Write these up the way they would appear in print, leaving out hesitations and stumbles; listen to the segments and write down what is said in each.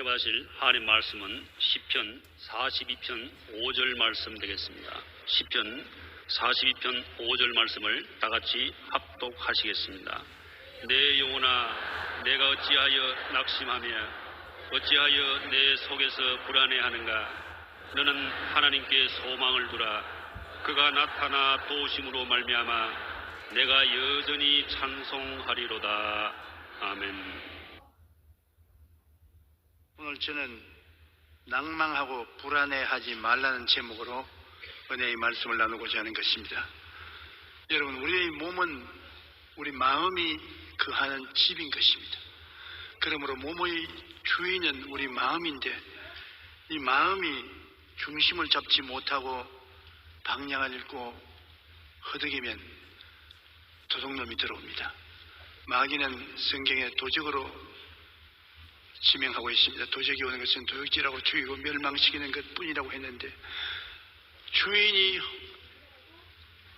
봉독하실 하나님 말씀은 시편 42편 5절 말씀 되겠습니다. 시편 42편 5절 말씀을 다 같이 합독하시겠습니다. 내 영혼아, 내가 어찌하여 낙심하며 어찌하여 내 속에서 불안해하는가? 너는 하나님께 소망을 두라. 그가 나타나 도우심으로 말미암아 내가 여전히 찬송하리로다. 아멘. 오늘 저는 낭망하고 불안해하지 말라는 제목으로 은혜의 말씀을 나누고자 하는 것입니다. 여러분, 우리의 몸은 우리 마음이 거하는 집인 것입니다. 그러므로 몸의 주인은 우리 마음인데, 이 마음이 중심을 잡지 못하고 방향을 잃고 허덕이면 도둑놈이 들어옵니다. 마귀는 성경에 도적으로 지명하고 있습니다. 도적이 오는 것은 도둑질하고 죽이고 멸망시키는 것뿐이라고 했는데, 주인이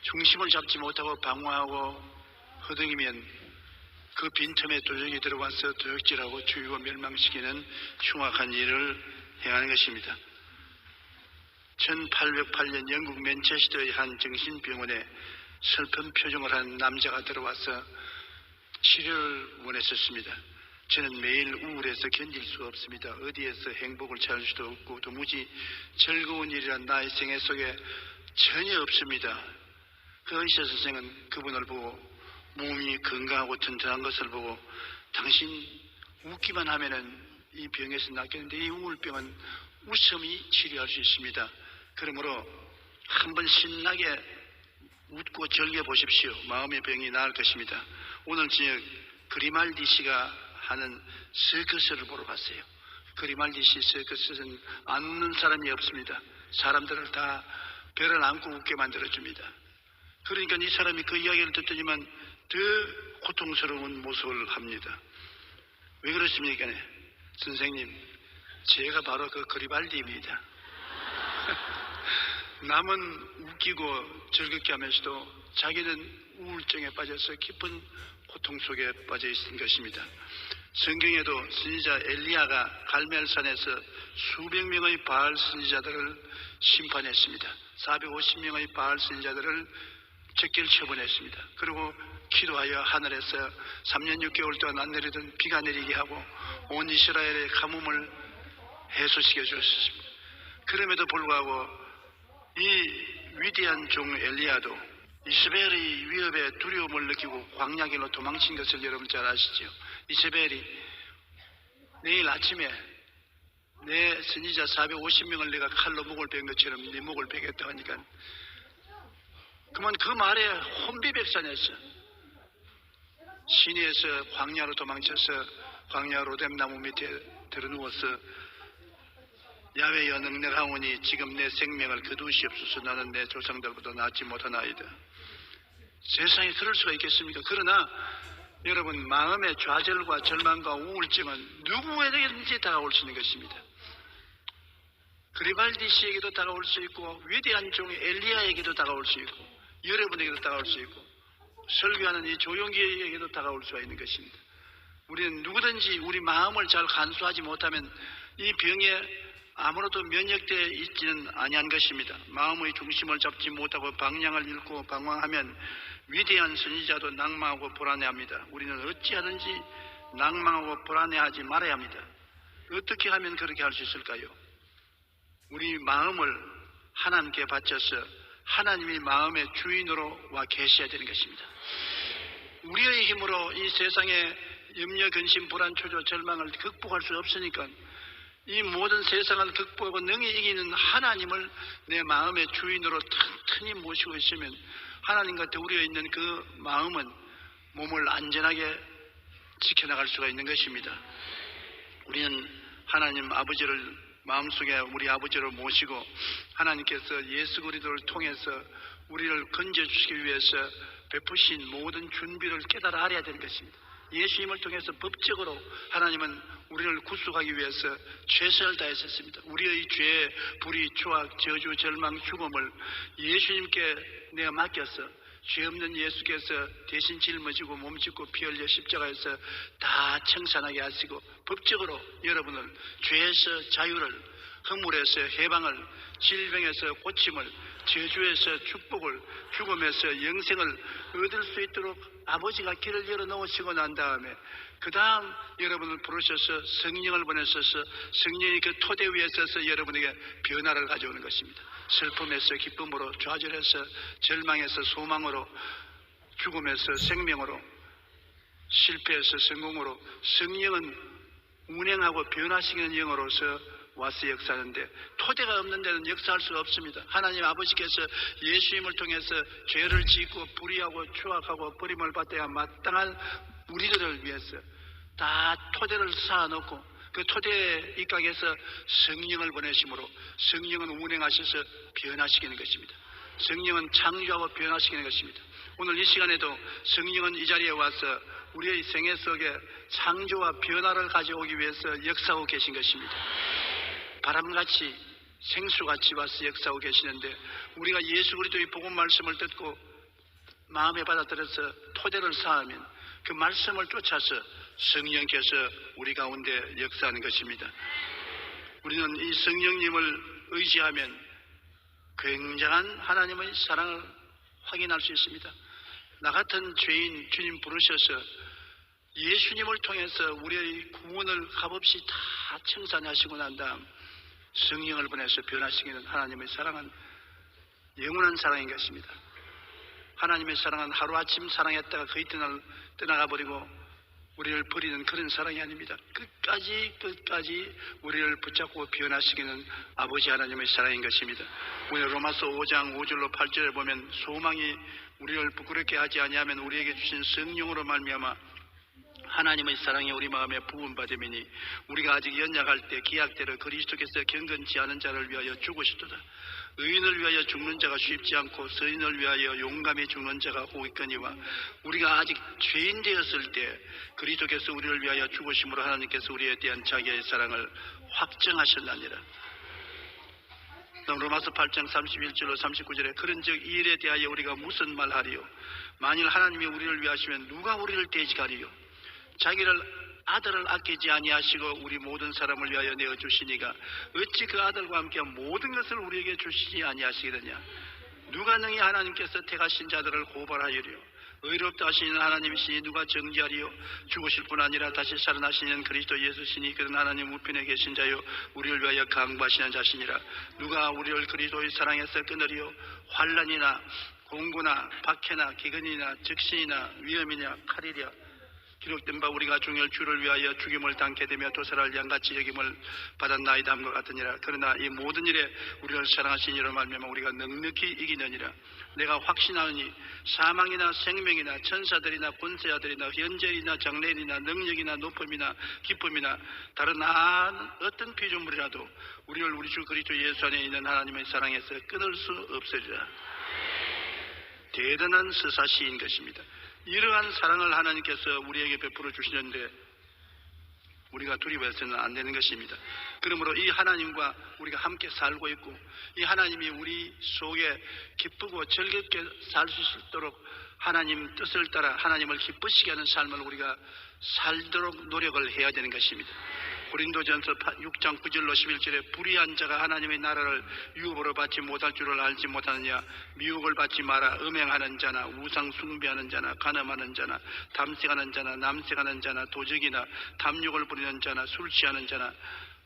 중심을 잡지 못하고 방황하고 허덕이면 그 빈틈에 도적이 들어와서 도둑질하고 죽이고 멸망시키는 흉악한 일을 행하는 것입니다. 1808년 영국 맨체스터의 한 정신병원에 슬픈 표정을 한 남자가 들어와서 치료를 원했었습니다. 저는 매일 우울해서 견딜 수가 없습니다. 어디에서 행복을 찾을 수도 없고 도무지 즐거운 일이란 나의 생애 속에 전혀 없습니다. 그 의사 선생은 그분을 보고 몸이 건강하고 튼튼한 것을 보고, 당신 웃기만 하면은 이 병에서 낫겠는데 이 우울병은 웃음이 치료할 수 있습니다. 그러므로 한번 신나게 웃고 즐겨보십시오. 마음의 병이 나을 것입니다. 오늘 저녁 그리말디 씨가 하는 서커스를 보러 갔어요. 그리말디 씨 서커스는 안 웃는 사람이 없습니다. 사람들을 다 배를 안고 웃게 만들어줍니다. 그러니까 이 사람이 그 이야기를 듣더니만 더 고통스러운 모습을 합니다. 왜 그렇습니까? 선생님, 제가 바로 그 그리발디입니다. 남은 웃기고 즐겁게 하면서도 자기는 우울증에 빠져서 깊은 고통 속에 빠져 있는 것입니다. 성경에도 선지자 엘리야가 갈멜산에서 수백 명의 바알 선지자들을 심판했습니다. 450명의 바알 선지자들을 적결 처분했습니다. 그리고 기도하여 하늘에서 3년 6개월 동안 안 내리던 비가 내리게 하고 온 이스라엘의 가뭄을 해소시켜 주었습니다. 그럼에도 불구하고 이 위대한 종 엘리야도 이스벨의 위협에 두려움을 느끼고 광야길로 도망친 것을 여러분 잘 아시죠? 이스벨이 내일 아침에 내 선지자 450명을 내가 칼로 목을 벤 것처럼 네 목을 베겠다 하니까 그만 그 말에 혼비백산했어. 시내에서 광야로 도망쳐서 광야 로뎀나무 밑에 들어누워서 야훼여 능력하오니 지금 내 생명을 거두시옵소서. 나는 내 조상들보다 낫지 못하나이다. 세상에 그럴 수가 있겠습니까? 그러나 여러분, 마음의 좌절과 절망과 우울증은 누구에게든지 다가올 수 있는 것입니다. 그리발디 씨에게도 다가올 수 있고 위대한 종 엘리야에게도 다가올 수 있고 여러분에게도 다가올 수 있고 설교하는 이 조용기에게도 다가올 수가 있는 것입니다. 우리는 누구든지 우리 마음을 잘 간수하지 못하면 이 병에 아무로도 면역되어 있지는 아니한 것입니다. 마음의 중심을 잡지 못하고 방향을 잃고 방황하면 위대한 선지자도 낭망하고 불안해합니다. 우리는 어찌하든지 낭망하고 불안해하지 말아야 합니다. 어떻게 하면 그렇게 할 수 있을까요? 우리 마음을 하나님께 바쳐서 하나님이 마음의 주인으로 와 계셔야 되는 것입니다. 우리의 힘으로 이 세상의 염려, 근심, 불안, 초조, 절망을 극복할 수 없으니까 이 모든 세상을 극복하고 능히 이기는 하나님을 내 마음의 주인으로 튼튼히 모시고 있으면 하나님 곁에 우리가 있는 그 마음은 몸을 안전하게 지켜나갈 수가 있는 것입니다. 우리는 하나님 아버지를 마음속에 우리 아버지를 모시고 하나님께서 예수 그리스도를 통해서 우리를 건져주시기 위해서 베푸신 모든 준비를 깨달아 알아야 되는 것입니다. 예수님을 통해서 법적으로 하나님은 우리를 구속하기 위해서 최선을 다했었습니다. 우리의 죄, 불의, 추악, 저주, 절망, 죽음을 예수님께 내가 맡겨서 죄 없는 예수께서 대신 짊어지고 몸짓고 피 흘려 십자가에서 다 청산하게 하시고 법적으로 여러분을 죄에서 자유를, 허물에서 해방을, 질병에서 고침을, 저주에서 축복을, 죽음에서 영생을 얻을 수 있도록 아버지가 길을 열어놓으시고 난 다음에 그 다음 여러분을 부르셔서 성령을 보내셔서 성령이 그 토대 위에 서서 여러분에게 변화를 가져오는 것입니다. 슬픔에서 기쁨으로, 좌절에서 절망에서 소망으로, 죽음에서 생명으로, 실패에서 성공으로, 성령은 운행하고 변화시키는 영으로서 와서 역사하는데 토대가 없는 데는 역사할 수가 없습니다. 하나님 아버지께서 예수님을 통해서 죄를 짓고 불의하고 추악하고 버림을 받아야 마땅한 우리들을 위해서 다 토대를 쌓아놓고 그 토대에 입각해서 성령을 보내심으로 성령은 운행하셔서 변화시키는 것입니다. 성령은 창조하고 변화시키는 것입니다. 오늘 이 시간에도 성령은 이 자리에 와서 우리의 생애 속에 창조와 변화를 가져오기 위해서 역사하고 계신 것입니다. 바람같이 생수같이 와서 역사하고 계시는데 우리가 예수 그리스도의 복음 말씀을 듣고 마음에 받아들여서 토대를 쌓으면 그 말씀을 쫓아서 성령께서 우리 가운데 역사하는 것입니다. 우리는 이 성령님을 의지하면 굉장한 하나님의 사랑을 확인할 수 있습니다. 나 같은 죄인 주님 부르셔서 예수님을 통해서 우리의 구원을 값없이 다 청산하시고 난 다음 성령을 보내서 변화시키는 하나님의 사랑은 영원한 사랑인 것입니다. 하나님의 사랑은 하루아침 사랑했다가 거의 떠나가 버리고 우리를 버리는 그런 사랑이 아닙니다. 끝까지 우리를 붙잡고 변화시키는 아버지 하나님의 사랑인 것입니다. 오늘 로마서 5장 5절로 8절에 보면 소망이 우리를 부끄럽게 하지 아니하면 우리에게 주신 성령으로 말미암아 하나님의 사랑이 우리 마음에 부음받음이니 우리가 아직 연약할 때 기약대로 그리스도께서 경건치 않은 자를 위하여 죽으시도다. 의인을 위하여 죽는 자가 쉽지 않고 서인을 위하여 용감히 죽는 자가 호있거니와 우리가 아직 죄인 되었을 때 그리스도께서 우리를 위하여 죽으심으로 하나님께서 우리에 대한 자기의 사랑을 확정하셨나니라. 로마서 8장 31절로 39절에 그런즉 이 일에 대하여 우리가 무슨 말하리요? 만일 하나님이 우리를 위하시면 누가 우리를 대적하리요? 자기를 아들을 아끼지 아니하시고 우리 모든 사람을 위하여 내어주시니가 어찌 그 아들과 함께 모든 것을 우리에게 주시지 아니하시겠느냐? 누가 능히 하나님께서 택하신 자들을 고발하리요? 의롭다 하시는 하나님이시니 누가 정죄하리요? 죽으실 뿐 아니라 다시 살아나시는 그리스도 예수시니 그는 하나님 우편에 계신 자요 우리를 위하여 강구하시는 자시니라. 누가 우리를 그리스도의 사랑에서 끊으리요? 환난이나 공고나 박해나 기근이나 적신이나 위험이냐 칼이랴. 기록된 바 우리가 중열 주를 위하여 죽임을 당케 되며 도살할 양같이 여김을 받았나이다 함과 같으니라. 그러나 이 모든 일에 우리를 사랑하신 이로 말미암아 우리가 넉넉히 이기느니라. 내가 확신하노니 사망이나 생명이나 천사들이나 권세자들이나 현재이나 장래이나 능력이나 높음이나 기쁨이나 다른 어떤 피조물이라도 우리를 우리 주 그리스도 예수 안에 있는 하나님의 사랑에서 끊을 수 없으리라. 대단한 서사시인 것입니다. 이러한 사랑을 하나님께서 우리에게 베풀어 주시는데 우리가 두려워해서는 안 되는 것입니다. 그러므로 이 하나님과 우리가 함께 살고 있고 이 하나님이 우리 속에 기쁘고 즐겁게 살 수 있도록 하나님 뜻을 따라 하나님을 기쁘시게 하는 삶을 우리가 살도록 노력을 해야 되는 것입니다. 고린도전서 6장 9절로 11절에 불의한 자가 하나님의 나라를 유업으로 받지 못할 줄을 알지 못하느냐? 미혹을 받지 마라. 음행하는 자나 우상 숭배하는 자나 간음하는 자나 담색하는 자나 남색하는 자나 도적이나 탐욕을 부리는 자나 술 취하는 자나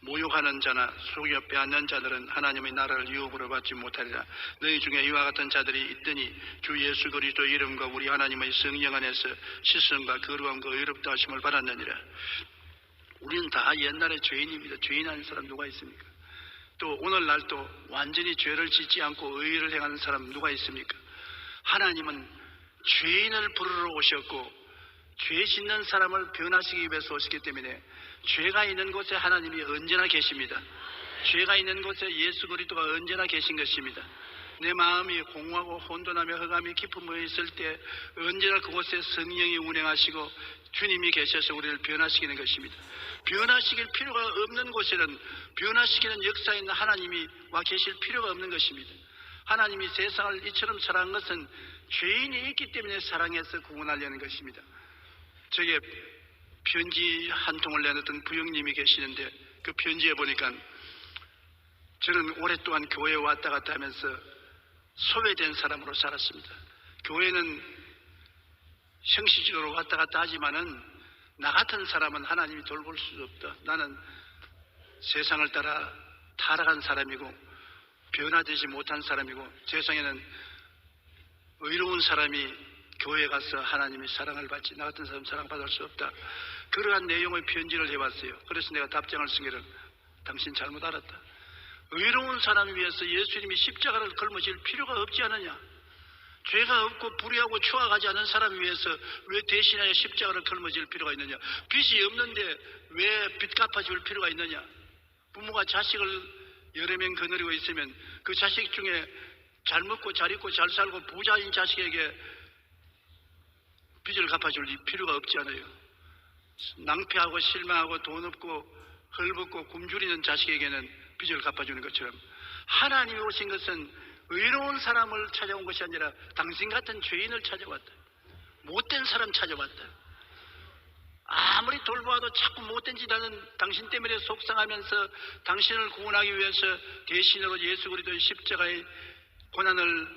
모욕하는 자나 속여 빼앗는 자들은 하나님의 나라를 유업으로 받지 못하리라. 너희 중에 이와 같은 자들이 있더니 주 예수 그리스도 이름과 우리 하나님의 성령 안에서 씻음과 거룩함과 의롭다 하심을 받았느니라. 우리는 다 옛날에 죄인입니다. 죄인 아닌 사람 누가 있습니까? 또 오늘날도 완전히 죄를 짓지 않고 의를 행하는 사람 누가 있습니까? 하나님은 죄인을 부르러 오셨고 죄 짓는 사람을 변화시키기 위해서 오셨기 때문에 죄가 있는 곳에 하나님이 언제나 계십니다. 죄가 있는 곳에 예수 그리스도가 언제나 계신 것입니다. 내 마음이 공허하고 혼돈하며 흑암이 깊은 곳에 있을 때 언제나 그곳에 성령이 운행하시고 주님이 계셔서 우리를 변화시키는 것입니다. 변화시킬 필요가 없는 곳에는 변화시키는 역사에 있는 하나님이 와 계실 필요가 없는 것입니다. 하나님이 세상을 이처럼 사랑한 것은 죄인이 있기 때문에 사랑해서 구원하려는 것입니다. 저게 편지 한 통을 내놨던 부형님이 계시는데 그 편지에 보니까 저는 오랫동안 교회에 왔다 갔다 하면서 소외된 사람으로 살았습니다. 교회는 형식적으로 왔다 갔다 하지만은 나 같은 사람은 하나님이 돌볼 수 없다. 나는 세상을 따라 타락한 사람이고 변화되지 못한 사람이고 세상에는 의로운 사람이 교회에 가서 하나님의 사랑을 받지 나 같은 사람 사랑받을 수 없다. 그러한 내용의 편지를 해왔어요. 그래서 내가 답장을 쓴 게는 당신 잘못 알았다. 의로운 사람을 위해서 예수님이 십자가를 걸머질 필요가 없지 않느냐. 죄가 없고 불의하고 추악하지 않은 사람을 위해서 왜 대신하여 십자가를 걸머질 필요가 있느냐. 빚이 없는데 왜 빚 갚아줄 필요가 있느냐. 부모가 자식을 여러 명 거느리고 있으면 그 자식 중에 잘 먹고 잘 입고 잘 살고 부자인 자식에게 빚을 갚아줄 필요가 없지 않아요. 낭패하고 실망하고 돈 없고 헐벗고 굶주리는 자식에게는 빚을 갚아주는 것처럼 하나님이 오신 것은 의로운 사람을 찾아온 것이 아니라 당신 같은 죄인을 찾아왔다. 못된 사람 찾아왔다. 아무리 돌보아도 자꾸 못된 짓 하는 당신 때문에 속상하면서 당신을 구원하기 위해서 대신으로 예수 그리스도의 십자가의 고난을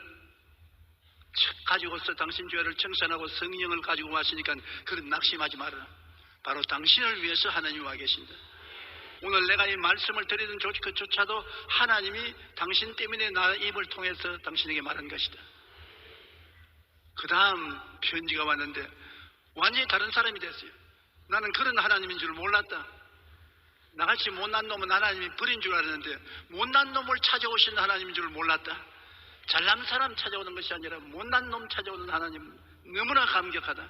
가지고서 당신 죄를 청산하고 성령을 가지고 왔으니까 그런 낙심하지 마라. 바로 당신을 위해서 하나님이 와 계신다. 오늘 내가 이 말씀을 드리는 그조차도 하나님이 당신 때문에 나 입을 통해서 당신에게 말한 것이다. 그 다음 편지가 왔는데 완전히 다른 사람이 됐어요. 나는 그런 하나님인 줄 몰랐다. 나같이 못난 놈은 하나님이 버린 줄 알았는데 못난 놈을 찾아오시는 하나님인 줄 몰랐다. 잘난 사람 찾아오는 것이 아니라 못난 놈 찾아오는 하나님 너무나 감격하다.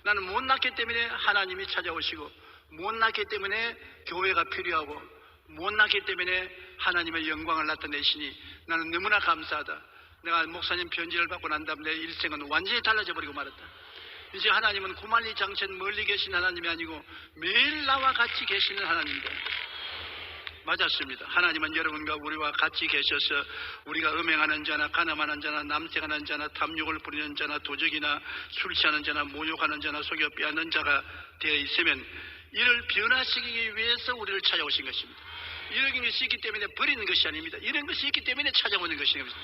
나는 못났기 때문에 하나님이 찾아오시고 못났기 때문에 교회가 필요하고 못났기 때문에 하나님의 영광을 나타내시니 나는 너무나 감사하다. 내가 목사님 편지를 받고 난 다음 내 일생은 완전히 달라져 버리고 말았다. 이제 하나님은 구만리 장천 멀리 계신 하나님이 아니고 매일 나와 같이 계시는 하나님이다. 맞았습니다. 하나님은 여러분과 우리와 같이 계셔서 우리가 음행하는 자나 간음하는 자나 남색하는 자나 탐욕을 부리는 자나 도적이나 술 취하는 자나 모욕하는 자나 속여 빼앗는 자가 되어 있으면 이를 변화시키기 위해서 우리를 찾아오신 것입니다. 이런 것이 있기 때문에 버리는 것이 아닙니다. 이런 것이 있기 때문에 찾아오는 것입니다.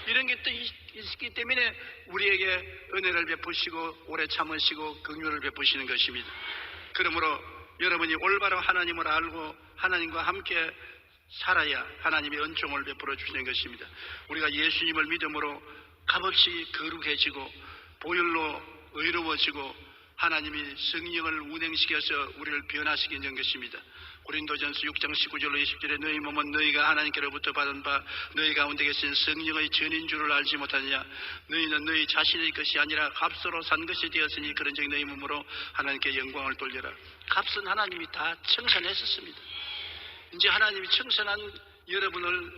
이런 게 또 있기 때문에 우리에게 은혜를 베푸시고 오래 참으시고 긍휼을 베푸시는 것입니다. 그러므로 여러분이 올바로 하나님을 알고 하나님과 함께 살아야 하나님의 은총을 베풀어 주시는 것입니다. 우리가 예수님을 믿음으로 값없이 거룩해지고 보혈로 의로워지고 하나님이 성령을 운행시켜서 우리를 변화시키는 것입니다. 고린도전서 6장 19절로 20절에 너희 몸은 너희가 하나님께로부터 받은 바 너희 가운데 계신 성령의 전인 줄을 알지 못하느냐. 너희는 너희 자신의 것이 아니라 값으로 산 것이 되었으니 그런즉 너희 몸으로 하나님께 영광을 돌려라. 값은 하나님이 다 청산했었습니다. 이제 하나님이 청산한 여러분을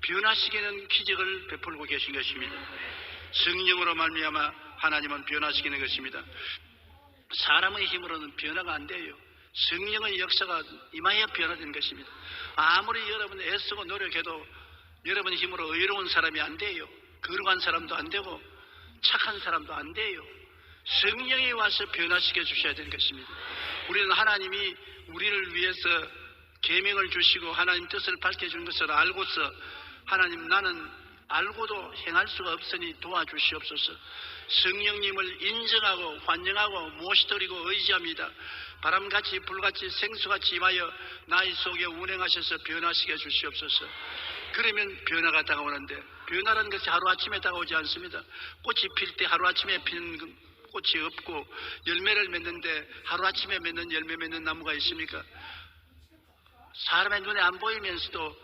변화시키는 기적을 베풀고 계신 것입니다. 성령으로 말미암아 하나님은 변화시키는 것입니다. 사람의 힘으로는 변화가 안 돼요. 성령의 역사가 임하여 변화된 것입니다. 아무리 여러분이 애쓰고 노력해도 여러분의 힘으로 의로운 사람이 안 돼요. 거룩한 사람도 안 되고 착한 사람도 안 돼요. 성령이 와서 변화시켜 주셔야 되는 것입니다. 우리는 하나님이 우리를 위해서 계명을 주시고 하나님 뜻을 밝혀주는 것을 알고서 하나님 나는 알고도 행할 수가 없으니 도와주시옵소서. 성령님을 인정하고 환영하고 모시드리고 의지합니다. 바람같이 불같이 생수같이 임하여 나의 속에 운행하셔서 변화시켜 주시옵소서. 그러면 변화가 다가오는데 변화라는 것이 하루아침에 다가오지 않습니다. 꽃이 필 때 하루아침에 피는 꽃이 없고 열매를 맺는데 하루아침에 맺는 열매 맺는 나무가 있습니까? 사람의 눈에 안 보이면서도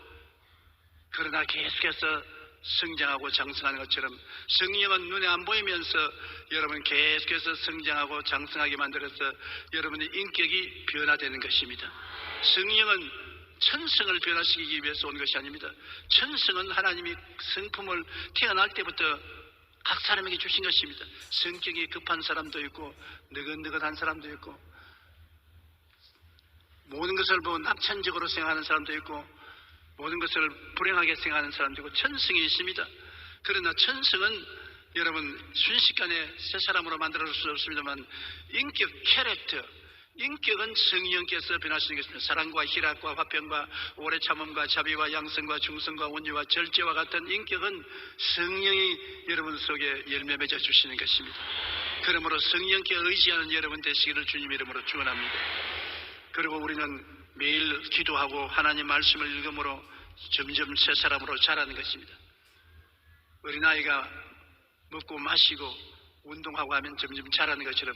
그러나 계속해서 성장하고 장성하는 것처럼 성령은 눈에 안 보이면서 여러분 계속해서 성장하고 장성하게 만들어서 여러분의 인격이 변화되는 것입니다. 성령은 천성을 변화시키기 위해서 온 것이 아닙니다. 천성은 하나님이 성품을 태어날 때부터 각 사람에게 주신 것입니다. 성격이 급한 사람도 있고 느긋느긋한 사람도 있고 모든 것을 보고 낙천적으로 생각하는 사람도 있고 모든 것을 불행하게 생각하는 사람도 있고 천성이 있습니다. 그러나 천성은 여러분 순식간에 새 사람으로 만들어줄 수 없습니다만 인격, 캐릭터, 인격은 성령께서 변하시는 것입니다. 사랑과 희락과 화평과 오래 참음과 자비와 양성과 중성과 온유와 절제와 같은 인격은 성령이 여러분 속에 열매 맺어 주시는 것입니다. 그러므로 성령께 의지하는 여러분 되시기를 주님 이름으로 축원합니다. 그리고 우리는 매일 기도하고 하나님 말씀을 읽음으로 점점 새 사람으로 자라는 것입니다. 어린아이가 먹고 마시고 운동하고 하면 점점 자라는 것처럼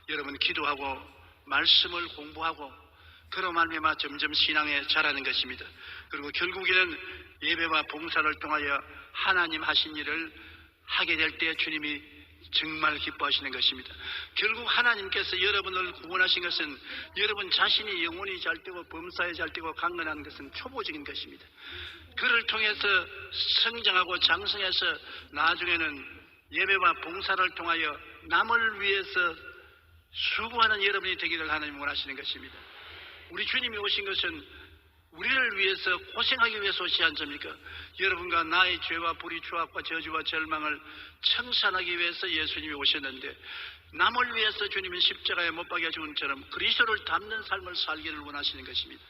여러분 기도하고 말씀을 공부하고 그로 말미암아 점점 신앙에 자라는 것입니다. 그리고 결국에는 예배와 봉사를 통하여 하나님 하신 일을 하게 될 때 주님이 정말 기뻐하시는 것입니다. 결국 하나님께서 여러분을 구원하신 것은 여러분 자신이 영혼이 잘되고 범사에 잘되고 강건한 것은 초보적인 것입니다. 그를 통해서 성장하고 장성해서 나중에는 예배와 봉사를 통하여 남을 위해서 수고하는 여러분이 되기를 하나님 원하시는 것입니다. 우리 주님이 오신 것은 우리를 위해서 고생하기 위해서 오시지 않습니까? 여러분과 나의 죄와 불의, 추악과 저주와 절망을 청산하기 위해서 예수님이 오셨는데 남을 위해서 주님은 십자가에 못 박혀 죽은 처럼 그리스도를 닮는 삶을 살기를 원하시는 것입니다.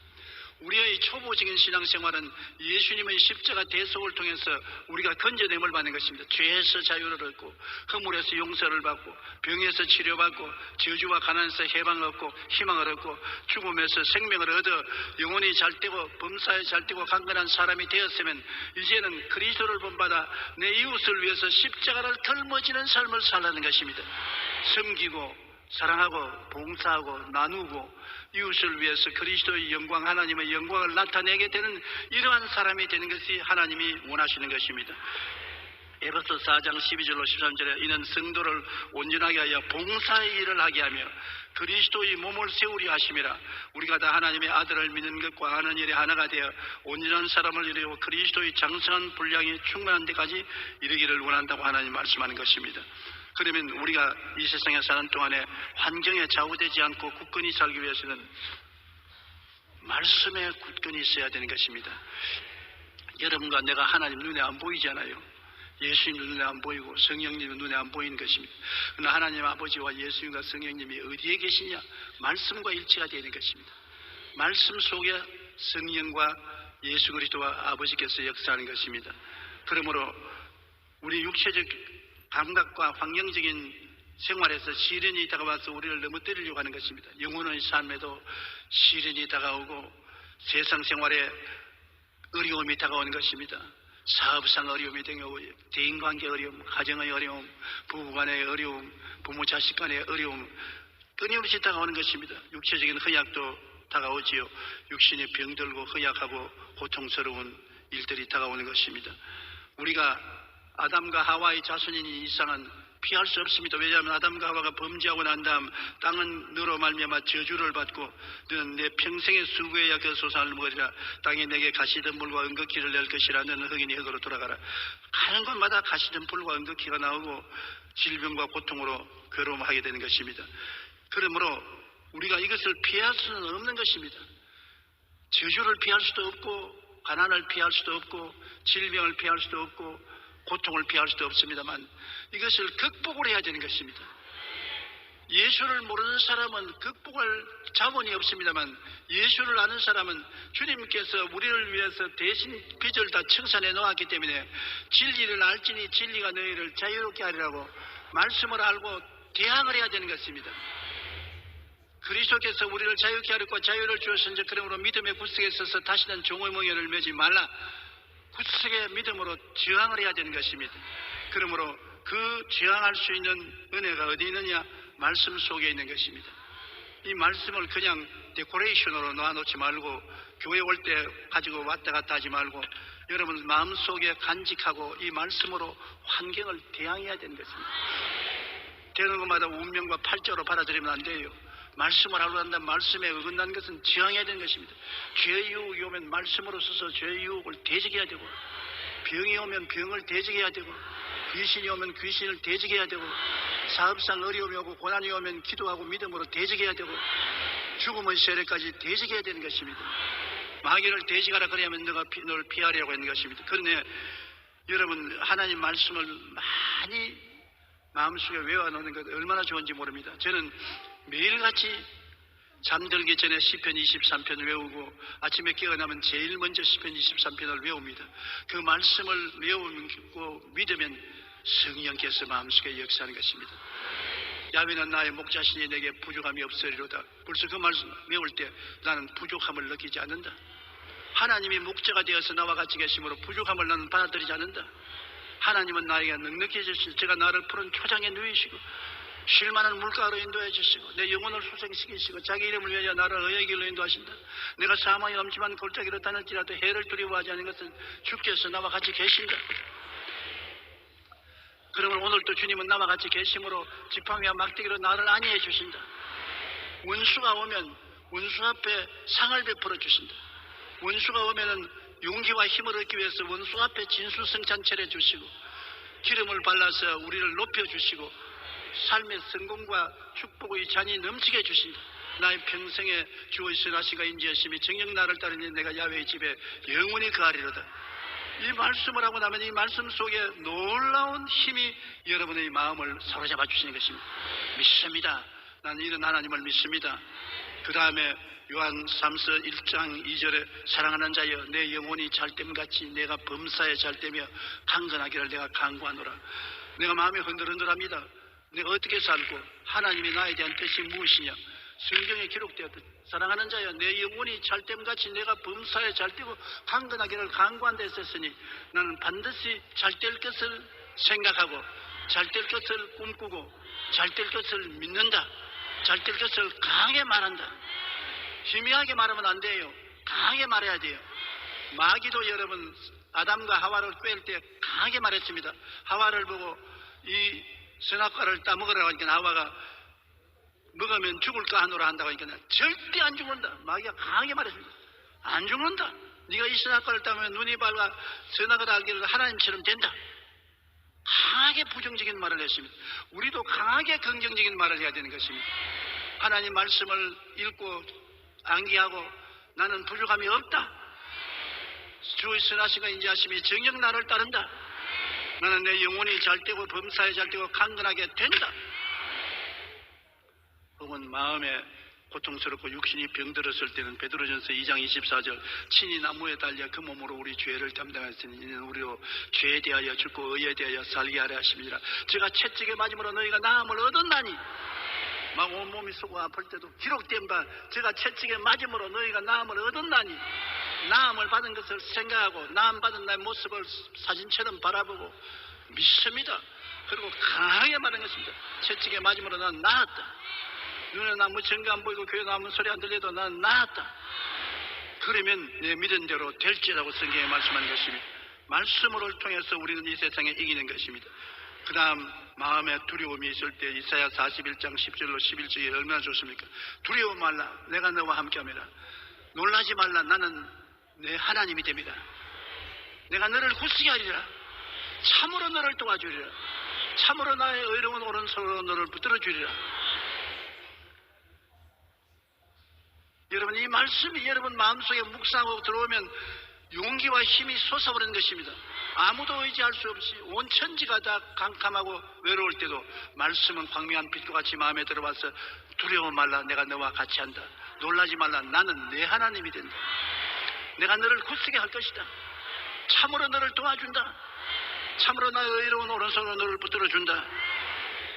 우리의 초보적인 신앙생활은 예수님의 십자가 대속을 통해서 우리가 건져냄을 받는 것입니다. 죄에서 자유를 얻고 허물에서 용서를 받고 병에서 치료받고 저주와 가난에서 해방을 얻고 희망을 얻고 죽음에서 생명을 얻어 영혼이 잘되고 범사에 잘되고 강건한 사람이 되었으면 이제는 그리스도를 본받아 내 이웃을 위해서 십자가를 짊어지는 삶을 살라는 것입니다. 섬기고 사랑하고 봉사하고 나누고 이웃을 위해서 그리스도의 영광, 하나님의 영광을 나타내게 되는 이러한 사람이 되는 것이 하나님이 원하시는 것입니다. 에베소 4장 12절로 13절에 이는 성도를 온전하게 하여 봉사의 일을 하게 하며 그리스도의 몸을 세우려 하심이라. 우리가 다 하나님의 아들을 믿는 것과 아는 일에 하나가 되어 온전한 사람을 이루고 그리스도의 장성한 분량이 충만한 데까지 이르기를 원한다고 하나님 말씀하는 것입니다. 그러면 우리가 이 세상에 사는 동안에 환경에 좌우되지 않고 굳건히 살기 위해서는 말씀에 굳건히 있어야 되는 것입니다. 여러분과 내가 하나님 눈에 안 보이잖아요. 예수님 눈에 안 보이고 성령님 눈에 안 보이는 것입니다. 그러나 하나님 아버지와 예수님과 성령님이 어디에 계시냐? 말씀과 일치가 되는 것입니다. 말씀 속에 성령과 예수 그리스도와 아버지께서 역사하는 것입니다. 그러므로 우리 육체적 감각과 환경적인 생활에서 시련이 다가와서 우리를 넘어뜨리려고 하는 것입니다. 영혼의 삶에도 시련이 다가오고 세상 생활에 어려움이 다가오는 것입니다. 사업상 어려움이 다가오고 대인관계 어려움, 가정의 어려움, 부부간의 어려움, 부모 자식 간의 어려움 끊임없이 다가오는 것입니다. 육체적인 허약도 다가오지요. 육신이 병들고 허약하고 고통스러운 일들이 다가오는 것입니다. 우리가 아담과 하와의 자손인 이상은 피할 수 없습니다. 왜냐하면 아담과 하와가 범죄하고 난 다음 땅은 너로 말미암아 저주를 받고 너는 내 평생의 수고해야 그 소산을 먹으리라. 땅이 내게 가시덤불과 은극기를 낼 것이라. 너는 흑인이 흑으로 돌아가라. 가는 곳마다 가시덤불과 은극기가 나오고 질병과 고통으로 괴로움하게 되는 것입니다. 그러므로 우리가 이것을 피할 수는 없는 것입니다. 저주를 피할 수도 없고 가난을 피할 수도 없고 질병을 피할 수도 없고 고통을 피할 수도 없습니다만 이것을 극복을 해야 되는 것입니다. 예수를 모르는 사람은 극복할 자본이 없습니다만 예수를 아는 사람은 주님께서 우리를 위해서 대신 빚을 다 청산해 놓았기 때문에 진리를 알지니 진리가 너희를 자유롭게 하리라고 말씀을 알고 대항을 해야 되는 것입니다. 그리스도께서 우리를 자유케 하였고 자유를 주었은즉 그러므로 믿음의 굳세게 서서 다시는 종의 멍에를 매지 말라. 굳세게 믿음으로 저항을 해야 되는 것입니다. 그러므로 그 저항할 수 있는 은혜가 어디 있느냐? 말씀 속에 있는 것입니다. 이 말씀을 그냥 데코레이션으로 놔놓지 말고 교회 올 때 가지고 왔다 갔다 하지 말고 여러분 마음속에 간직하고 이 말씀으로 환경을 대항해야 되는 것입니다. 되는 것마다 운명과 팔자로 받아들이면 안 돼요. 말씀을 하러 간다면 말씀에 어긋난 것은 저항해야 되는 것입니다. 죄의 유혹이 오면 말씀으로 써서 죄의 유혹을 대적해야 되고 병이 오면 병을 대적해야 되고 귀신이 오면 귀신을 대적해야 되고 사업상 어려움이 오고 고난이 오면 기도하고 믿음으로 대적해야 되고 죽음의 세례까지 대적해야 되는 것입니다. 마귀를 대적하라 그러면 너를 피하려고 하는 것입니다. 그런데 여러분 하나님 말씀을 많이 마음속에 외워놓는 것 얼마나 좋은지 모릅니다. 저는 매일같이 잠들기 전에 시편 23편 외우고 아침에 깨어나면 제일 먼저 시편 23편을 외웁니다. 그 말씀을 외우고 믿으면 성령께서 마음속에 역사하는 것입니다. 야훼는 나의 목자시니 내게 부족함이 없으리로다. 벌써 그 말씀 외울 때 나는 부족함을 느끼지 않는다. 하나님이 목자가 되어서 나와 같이 계심으로 부족함을 나는 받아들이지 않는다. 하나님은 나에게 넉넉히 해주시고 제가 나를 푸른 초장에 누이시고 쉴 만한 물가로 인도해 주시고 내 영혼을 수생시키시고 자기 이름을 위하여 나를 의의 길로 인도하신다. 내가 사망의 엄침한 골짜기로 다닐지라도 해를 두려워하지 않는 것은 주께서 나와 같이 계신다. 그러면 오늘도 주님은 나와 같이 계심으로 지팡이와 막대기로 나를 안위해 주신다. 원수가 오면 원수 앞에 상을 베풀어 주신다. 원수가 오면은 용기와 힘을 얻기 위해서 원수 앞에 진수성찬 차려 주시고 기름을 발라서 우리를 높여주시고 삶의 성공과 축복의 잔이 넘치게 해주신다. 나의 평생에 주의 선하시가 인지하심이 정녕 나를 따르니 내가 야훼의 집에 영원히 거하리로다. 이 말씀을 하고 나면 이 말씀 속에 놀라운 힘이 여러분의 마음을 사로잡아 주시는 것입니다. 믿습니다. 나는 이런 하나님을 믿습니다. 그 다음에 요한 3서 1장 2절에 사랑하는 자여 내 영혼이 잘됨같이 내가 범사에 잘되며 강건하기를 내가 간구하노라. 내가 마음이 흔들흔들합니다. 내가 어떻게 살고 하나님이 나에 대한 뜻이 무엇이냐. 성경에 기록되었듯 사랑하는 자여 내 영혼이 잘됨같이 내가 범사에 잘되고 강건하기를 간구한다 했었으니 나는 반드시 잘될 것을 생각하고 잘될 것을 꿈꾸고 잘될 것을 믿는다. 잘될 것을 강하게 말한다. 희미하게 말하면 안 돼요. 강하게 말해야 돼요. 마귀도 여러분 아담과 하와를 꿰을 때 강하게 말했습니다. 하와를 보고 이 선악과를 따먹으라고 하니까 하와가 먹으면 죽을까 하노라 한다고 하니까 절대 안 죽는다. 마귀가 강하게 말했습니다. 안 죽는다. 네가 이 선악과를 따면 눈이 밝아 선악을 알기를 하나님처럼 된다. 강하게 부정적인 말을 했습니다. 우리도 강하게 긍정적인 말을 해야 되는 것입니다. 하나님 말씀을 읽고 암기하고 나는 부족함이 없다. 주의 선하시가 인지하심이 정녕 나를 따른다. 나는 내 영혼이 잘되고 범사에 잘되고 강건하게 된다. 혹은 마음에 고통스럽고 육신이 병들었을 때는 베드로전서 2장 24절 친히 나무에 달려 그 몸으로 우리 죄를 담당하였으니 이는 우리로 죄에 대하여 죽고 의에 대하여 살게 하려 하심이라. 제가 채찍에 맞음으로 너희가 나음을 얻었나니 막 온몸이 쏘고 아플 때도 기록된 바 제가 채찍에 맞음으로 너희가 나음을 얻었나니 나음을 받은 것을 생각하고 나음 받은 나의 모습을 사진처럼 바라보고 믿습니다. 그리고 강하게 말하는 것입니다. 채찍에 맞음으로 난 나았다. 눈에 나무 전가 안 보이고 귀에 나무 소리 안 들려도 난 나았다. 그러면 내 믿은 대로 될지라고 성경에 말씀하는 것입니다. 말씀을 통해서 우리는 이 세상에 이기는 것입니다. 그 다음 마음에 두려움이 있을 때 이사야 41장 10절로 11절이 얼마나 좋습니까? 두려워 말라 내가 너와 함께함이라. 놀라지 말라 나는 내 하나님이 됩니다. 내가 너를 굳세게 하리라. 참으로 너를 도와주리라. 참으로 나의 의로운 오른손으로 너를 붙들어 주리라. 여러분 이 말씀이 여러분 마음속에 묵상하고 들어오면 용기와 힘이 솟아오르는 것입니다. 아무도 의지할 수 없이 온 천지가 다 캄캄하고 외로울 때도 말씀은 광명한 빛과 같이 마음에 들어와서 두려워 말라 내가 너와 같이 한다. 놀라지 말라 나는 내 하나님이 된다. 내가 너를 굳세게 할 것이다. 참으로 너를 도와준다. 참으로 나의 의로운 오른손으로 너를 붙들어준다.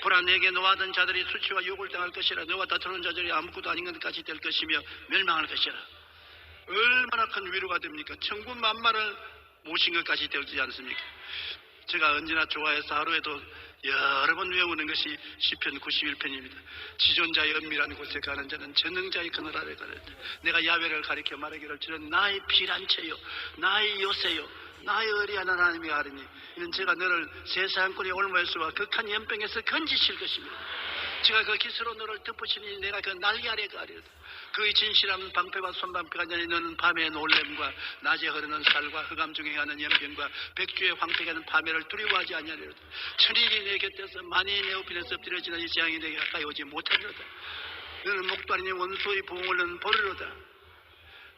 보라 내게 노하던 자들이 수치와 욕을 당할 것이라. 너와 다투는 자들이 아무것도 아닌 것까지 될 것이며 멸망할 것이라. 얼마나 큰 위로가 됩니까? 천군 만마를 모신 것까지 되지 않습니까? 제가 언제나 좋아해서 하루에도 여러 번 외우는 것이 시편 91편입니다. 지존자의 은밀한 곳에 가는 자는 전능자의 그늘 아래 가는다. 내가 야훼를 가리켜 말하기를 저는 나의 피란체요 나의 요새요 나의 의리한 하나님이 아리니 이는 제가 너를 세상꾼의 올무에서와 극한 연병에서 건지실 것입니다. 제가 그 기스로 너를 덮으시니 내가 그 날개 아래 가리로다. 그의 진실함은 방패와 손방패가 아니니 너는 밤의 놀램과 낮에 흐르는 살과 흑암 중에 하는 연병과 백주의 황폐게 하는 파멸을 두려워하지 아니하리로다. 천일이 내 곁에서 만인이 내 우편에서 엎드려지는 이 재앙이 내게 가까이 오지 못하리로다. 너는 목도 아니니 원수의 보응을 너는 보리로다.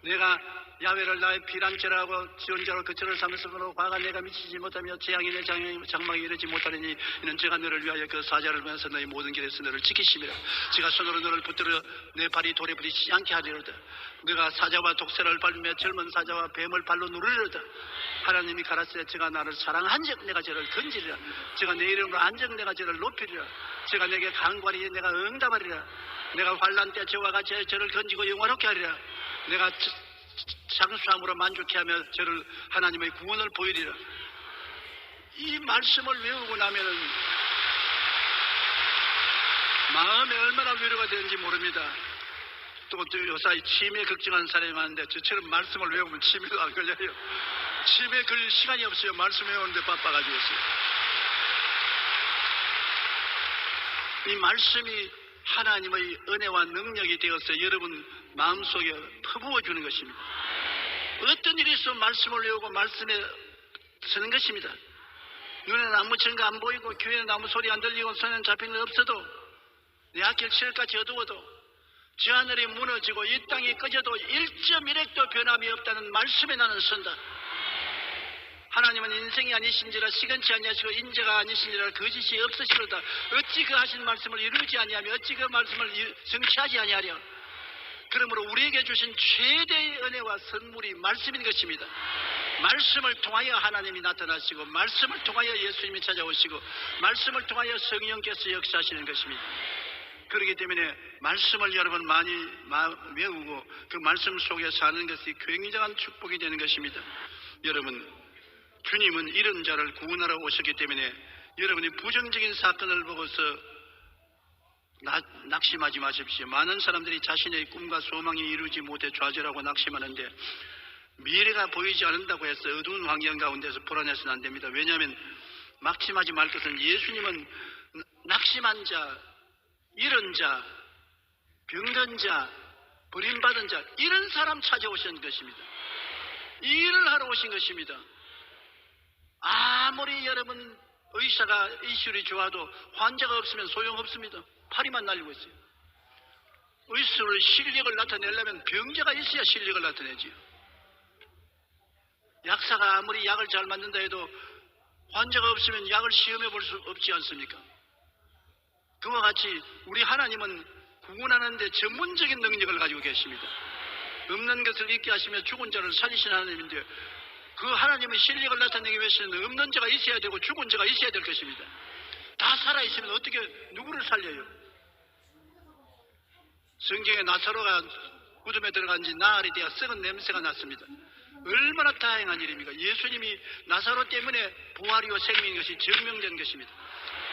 내가 야훼를 나의 피난처라고 지원자로 그처를 삼으므로 그로 화가 내가 미치지 못하며 재앙이 내 장막에 이르지 못하리니 이는 제가 너를 위하여 그 사자를 보면서 너희 모든 길에서 너를 지키심이라. 제가 손으로 너를 붙들어 내 발이 돌에 부딪히지 않게 하리로다. 네가 사자와 독새를 밟으며 젊은 사자와 뱀을 발로 누르리로다. 하나님이 가라사대 제가 나를 사랑한즉 내가 저를 건지리라. 제가 내 이름으로 한즉 내가 저를 높이리라. 제가 내게 간구하리 내가 응답하리라. 내가 환난 때 저와 같이 저를 건지고 영원롭게 하리라. 내가 장수함으로 만족해 하며 저를 하나님의 구원을 보이리라. 이 말씀을 외우고 나면은 마음에 얼마나 위로가 되는지 모릅니다. 또 요사이 치매 걱정하는 사람이 많은데 저처럼 말씀을 외우면 치매가 안 걸려요. 치매 걸릴 시간이 없어요. 말씀 외우는데 바빠가지고 있어요. 이 말씀이 하나님의 은혜와 능력이 되어서 여러분 마음속에 퍼부어 주는 것입니다. 어떤 일이 있어 말씀을 외우고 말씀에 서는 것입니다. 눈에는 아무 증거 안 보이고 귀에는 아무 소리 안 들리고 손에는 잡히는 게 없어도 내 앞길 칠같이 어두워도 저 하늘이 무너지고 이 땅이 꺼져도 1.1핵도 변함이 없다는 말씀에 나는 선다. 하나님은 인생이 아니신지라 시건치 아니하시고 인재가 아니신지라 거짓이 없으시로다. 어찌 그 하신 말씀을 이루지 아니하며 어찌 그 말씀을 성취하지 아니하랴. 그러므로 우리에게 주신 최대의 은혜와 선물이 말씀인 것입니다. 말씀을 통하여 하나님이 나타나시고 말씀을 통하여 예수님이 찾아오시고 말씀을 통하여 성령께서 역사하시는 것입니다. 그렇기 때문에 말씀을 여러분 많이 외우고 그 말씀 속에 사는 것이 굉장한 축복이 되는 것입니다. 여러분 주님은 이런 자를 구원하러 오셨기 때문에 여러분이 부정적인 사건을 보고서 낙심하지 마십시오. 많은 사람들이 자신의 꿈과 소망이 이루지 못해 좌절하고 낙심하는데 미래가 보이지 않는다고 해서 어두운 환경 가운데서 불안해서는 안 됩니다. 왜냐하면 낙심하지 말 것은 예수님은 낙심한 자, 이런 자, 병든 자, 버림받은 자 이런 사람 찾아오신 것입니다. 이 일을 하러 오신 것입니다. 아무리 여러분 의사가 이술이 좋아도 환자가 없으면 소용없습니다. 파리만 날리고 있어요. 의술의 실력을 나타내려면 병자가 있어야 실력을 나타내지요. 약사가 아무리 약을 잘 만든다 해도 환자가 없으면 약을 시험해 볼 수 없지 않습니까? 그와 같이 우리 하나님은 구원하는데 전문적인 능력을 가지고 계십니다. 없는 것을 있게 하시며 죽은 자를 살리신 하나님인데 그 하나님의 실력을 나타내기 위해서는 없는 자가 있어야 되고 죽은 자가 있어야 될 것입니다. 다 살아있으면 어떻게 누구를 살려요? 성경에 나사로가 무덤에 들어간 지 나흘이 되어 썩은 냄새가 났습니다. 얼마나 다행한 일입니까? 예수님이 나사로 때문에 부활이와 생명인 것이 증명된 것입니다.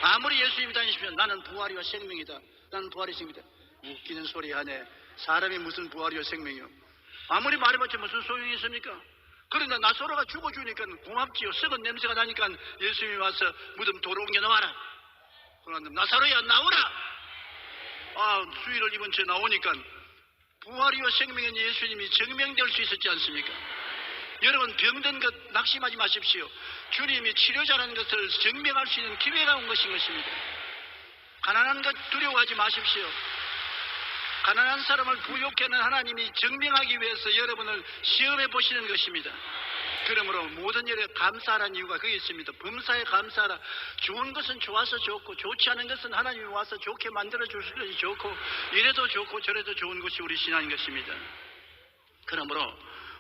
아무리 예수님이 다니시면 나는 부활이와 생명이다. 나는 부활이 생명이다. 웃기는 소리 하네. 사람이 무슨 부활이와 생명이요? 아무리 말해봤자 무슨 소용이 있습니까? 그러나 나사로가 죽어주니까 고맙지요. 썩은 냄새가 나니까 예수님이 와서 무덤 도로 옮겨 놓아라. 그런데 나사로야 나오라. 수의를 입은 채 나오니까 부활이요 생명인 예수님이 증명될 수 있었지 않습니까? 여러분 병든 것 낙심하지 마십시오. 주님이 치료자라는 것을 증명할 수 있는 기회가 온 것인 것입니다. 가난한 것 두려워하지 마십시오. 가난한 사람을 부욕하는 하나님이 증명하기 위해서 여러분을 시험해 보시는 것입니다. 그러므로 모든 일에 감사하라는 이유가 거기 있습니다. 범사에 감사하라. 좋은 것은 좋아서 좋고 좋지 않은 것은 하나님이 와서 좋게 만들어 주실 것이 좋고 이래도 좋고 저래도 좋은 것이 우리 신앙인 것입니다. 그러므로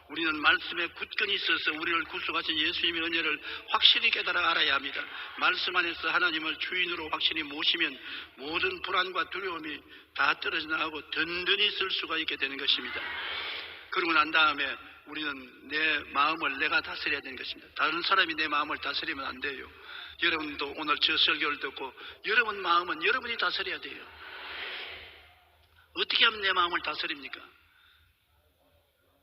우리는 말씀에 굳건히 있어서 우리를 구속하신 예수님의 은혜를 확실히 깨달아 알아야 합니다. 말씀 안에서 하나님을 주인으로 확실히 모시면 모든 불안과 두려움이 다 떨어져 나가고 든든히 쓸 수가 있게 되는 것입니다. 그러고 난 다음에 우리는 내 마음을 내가 다스려야 되는 것입니다. 다른 사람이 내 마음을 다스리면 안 돼요. 여러분도 오늘 저 설교를 듣고 여러분 마음은 여러분이 다스려야 돼요. 어떻게 하면 내 마음을 다스립니까?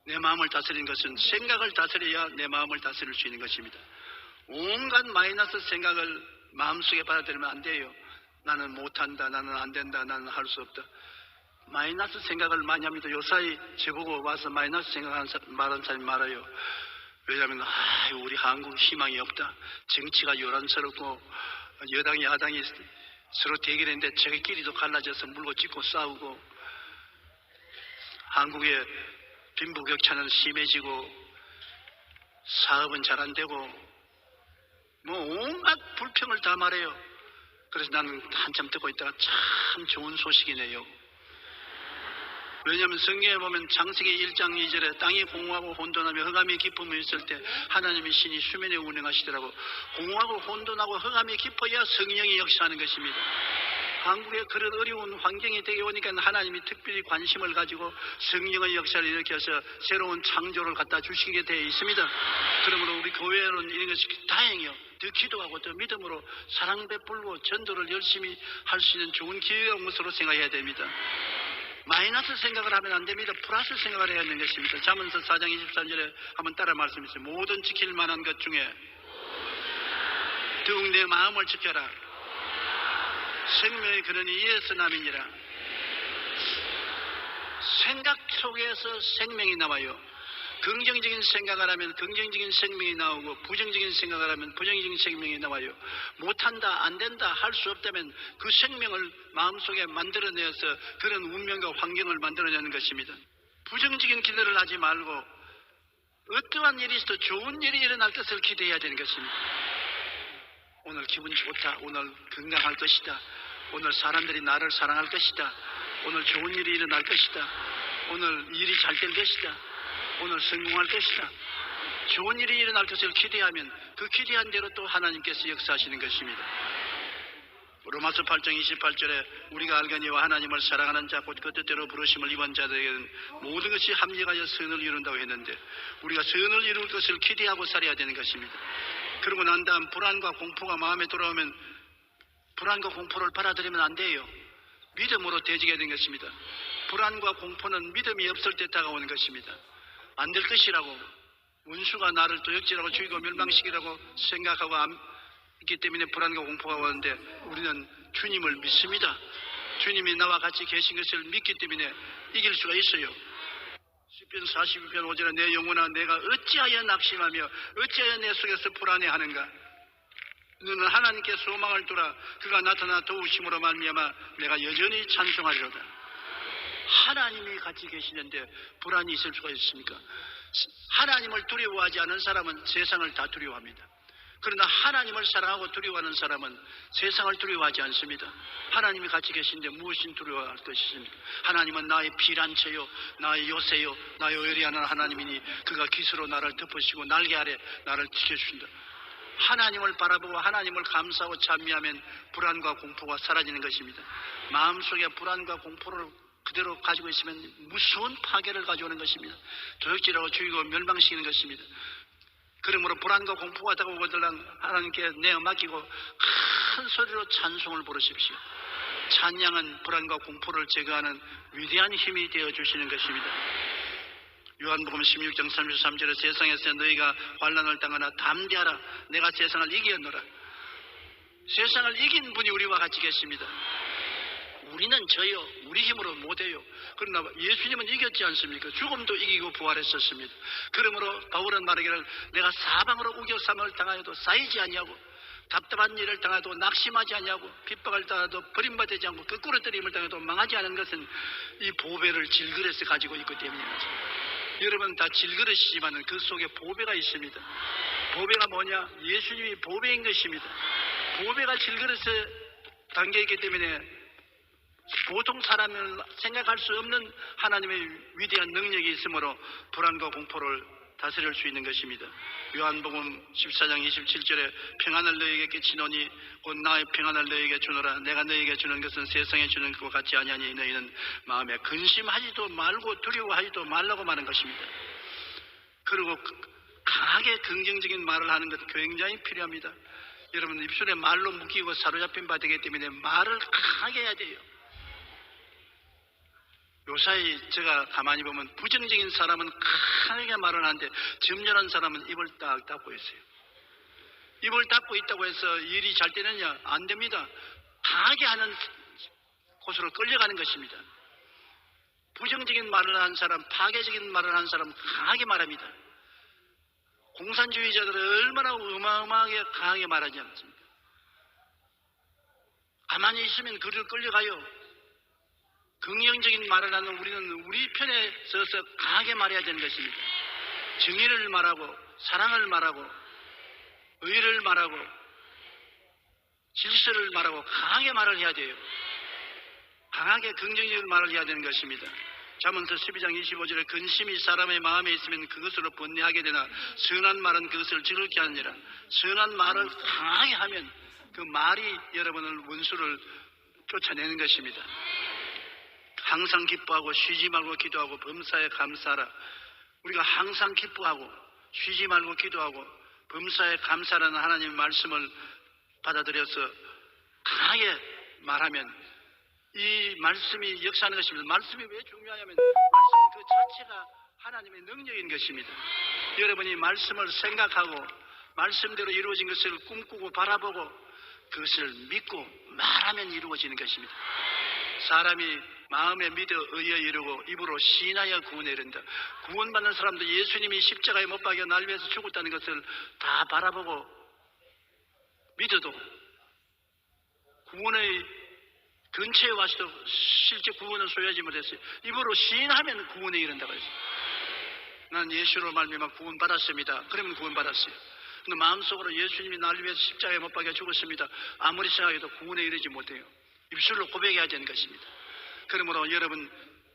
내 마음을 다스리는 것은 생각을 다스려야 내 마음을 다스릴 수 있는 것입니다. 온갖 마이너스 생각을 마음속에 받아들이면 안 돼요. 나는 못한다, 나는 안 된다, 나는 할 수 없다. 마이너스 생각을 많이 합니다. 요사이 저보고 와서 마이너스 생각하는 말하는 사람이 많아요. 왜냐하면 우리 한국 희망이 없다. 정치가 요란스럽고 여당이 야당이 서로 대결했는데 저희끼리도 갈라져서 물고 찢고 싸우고 한국에 빈부격차는 심해지고 사업은 잘 안 되고 뭐 온갖 불평을 다 말해요. 그래서 나는 한참 듣고 있다가 참 좋은 소식이네요. 왜냐하면 성경에 보면 창세기 1장 2절에 땅이 공허하고 혼돈하며 흑암이 깊음이 있을 때 하나님의 신이 수면에 운행하시더라고. 공허하고 혼돈하고 흑암이 깊어야 성령이 역사하는 것입니다. 한국에 그런 어려운 환경이 되게 오니까 하나님이 특별히 관심을 가지고 성령의 역사를 일으켜서 새로운 창조를 갖다 주시게 되어 있습니다. 그러므로 우리 교회는 이런 것이 다행이요. 더 기도하고 더 믿음으로 사랑 베풀고 전도를 열심히 할 수 있는 좋은 기회가 온 것으로 생각해야 됩니다. 마이너스 생각을 하면 안 됩니다. 플러스 생각을 해야 하는 것입니다. 잠언서 4장 23절에 한번 따라 말씀해주세요. 모든 지킬 만한 것 중에 더욱 내 마음을 지켜라. 생명의 근원이 이에서 남이니라. 생각 속에서 생명이 나와요. 긍정적인 생각을 하면 긍정적인 생명이 나오고 부정적인 생각을 하면 부정적인 생명이 나와요. 못한다, 안 된다, 할 수 없다면 그 생명을 마음속에 만들어내서 그런 운명과 환경을 만들어내는 것입니다. 부정적인 기대를 하지 말고 어떠한 일이 있어도 좋은 일이 일어날 것을 기대해야 되는 것입니다. 오늘 기분 좋다, 오늘 건강할 것이다, 오늘 사람들이 나를 사랑할 것이다, 오늘 좋은 일이 일어날 것이다, 오늘 일이 잘 될 것이다, 오늘 성공할 것이다. 좋은 일이 일어날 것을 기대하면 그 기대한 대로 또 하나님께서 역사하시는 것입니다. 로마서 8장 28절에 우리가 알거니와 하나님을 사랑하는 자 곧 그 뜻대로 부르심을 입은 자들에게는 모든 것이 합력하여 선을 이룬다고 했는데 우리가 선을 이룰 것을 기대하고 살아야 되는 것입니다. 그러고 난 다음 불안과 공포가 마음에 돌아오면 불안과 공포를 받아들이면 안 돼요. 믿음으로 대적해야 되는 것입니다. 불안과 공포는 믿음이 없을 때 다가오는 것입니다. 안 될 것이라고 원수가 나를 도적질하고 죽이고 멸망시키라고 생각하고 있기 때문에 불안과 공포가 오는데 우리는 주님을 믿습니다. 주님이 나와 같이 계신 것을 믿기 때문에 이길 수가 있어요. 시편 42편 5절에 내 영혼아 내가 어찌하여 낙심하며 어찌하여 내 속에서 불안해하는가. 너는 하나님께 소망을 두라. 그가 나타나 도우심으로 말미암아 내가 여전히 찬송하리로다. 하나님이 같이 계시는데 불안이 있을 수가 있습니까? 하나님을 두려워하지 않은 사람은 세상을 다 두려워합니다. 그러나 하나님을 사랑하고 두려워하는 사람은 세상을 두려워하지 않습니다. 하나님이 같이 계신데 무엇인 두려워할 것이십니까? 하나님은 나의 피난처요 나의 요새요 나의 의리하는 하나님이니 그가 깃으로 나를 덮으시고 날개 아래 나를 지켜주신다. 하나님을 바라보고 하나님을 감사하고 찬미하면 불안과 공포가 사라지는 것입니다. 마음속에 불안과 공포를 그대로 가지고 있으면 무서운 파괴를 가져오는 것입니다. 도적질하고 죽이고 멸망시키는 것입니다. 그러므로 불안과 공포가 다가오거든 하나님께 내어 맡기고 큰 소리로 찬송을 부르십시오. 찬양은 불안과 공포를 제거하는 위대한 힘이 되어주시는 것입니다. 요한복음 16장 33절에 세상에서 너희가 환난을 당하나 담대하라. 내가 세상을 이기었노라. 세상을 이긴 분이 우리와 같이 계십니다. 우리는 져요. 우리 힘으로 못해요. 그러나 예수님은 이겼지 않습니까? 죽음도 이기고 부활했었습니다. 그러므로 바울은 말하기를 내가 사방으로 우겨쌈을 당하여도 쌓이지 아니하고 답답한 일을 당해도 낙심하지 아니하고 핍박을 당해도 버림받지 않고 거꾸로 때림을 당해도 망하지 않은 것은 이 보배를 질그릇에 가지고 있기 때문입니다. 여러분 다 질그릇이지만 그 속에 보배가 있습니다. 보배가 뭐냐? 예수님이 보배인 것입니다. 보배가 질그릇에 담겨있기 때문에 보통 사람은 생각할 수 없는 하나님의 위대한 능력이 있으므로 불안과 공포를 다스릴 수 있는 것입니다. 요한복음 14장 27절에 평안을 너희에게 끼치노니 곧 나의 평안을 너희에게 주노라. 내가 너희에게 주는 것은 세상에 주는 것과 같지 아니하니 너희는 마음에 근심하지도 말고 두려워하지도 말라고 말하는 것입니다. 그리고 강하게 긍정적인 말을 하는 것 굉장히 필요합니다. 여러분 입술에 말로 묶이고 사로잡힌 바 되기 때문에 말을 강하게 해야 돼요. 요사이 제가 가만히 보면 부정적인 사람은 강하게 말을 하는데 점잖은 사람은 입을 딱 닫고 있어요. 입을 닫고 있다고 해서 일이 잘 되느냐? 안 됩니다. 강하게 하는 곳으로 끌려가는 것입니다. 부정적인 말을 하는 사람, 파괴적인 말을 하는 사람 강하게 말합니다. 공산주의자들은 얼마나 어마어마하게 강하게 말하지 않습니까? 가만히 있으면 그를 끌려가요. 긍정적인 말을 하는 우리는 우리 편에 서서 강하게 말해야 되는 것입니다. 정의를 말하고 사랑을 말하고 의를 말하고 질서를 말하고 강하게 말을 해야 돼요. 강하게 긍정적인 말을 해야 되는 것입니다. 잠언서 12장 25절에 근심이 사람의 마음에 있으면 그것으로 번뇌하게 되나 선한 말은 그것을 즐겁게 하느니라. 선한 말을 강하게 하면 그 말이 여러분을 원수를 쫓아내는 것입니다. 항상 기뻐하고 쉬지 말고 기도하고 범사에 감사하라. 우리가 항상 기뻐하고 쉬지 말고 기도하고 범사에 감사라는 하나님의 말씀을 받아들여서 강하게 말하면 이 말씀이 역사하는 것입니다. 말씀이 왜 중요하냐면 말씀은 그 자체가 하나님의 능력인 것입니다. 여러분이 말씀을 생각하고 말씀대로 이루어진 것을 꿈꾸고 바라보고 그것을 믿고 말하면 이루어지는 것입니다. 사람이 마음에 믿어 의에 이르고 입으로 시인하여 구원에 이른다. 구원받는 사람도 예수님이 십자가에 못 박여 날 위해서 죽었다는 것을 다 바라보고 믿어도 구원의 근처에 와서도 실제 구원을 소유하지 못했어요. 입으로 시인하면 구원에 이른다고 했어요. 난 예수로 말미암아 구원 받았습니다. 그러면 구원 받았어요. 근데 마음속으로 예수님이 나를 위해서 십자가에 못 박여 죽었습니다. 아무리 생각해도 구원에 이르지 못해요. 입술로 고백해야 되는 것입니다. 그러므로 여러분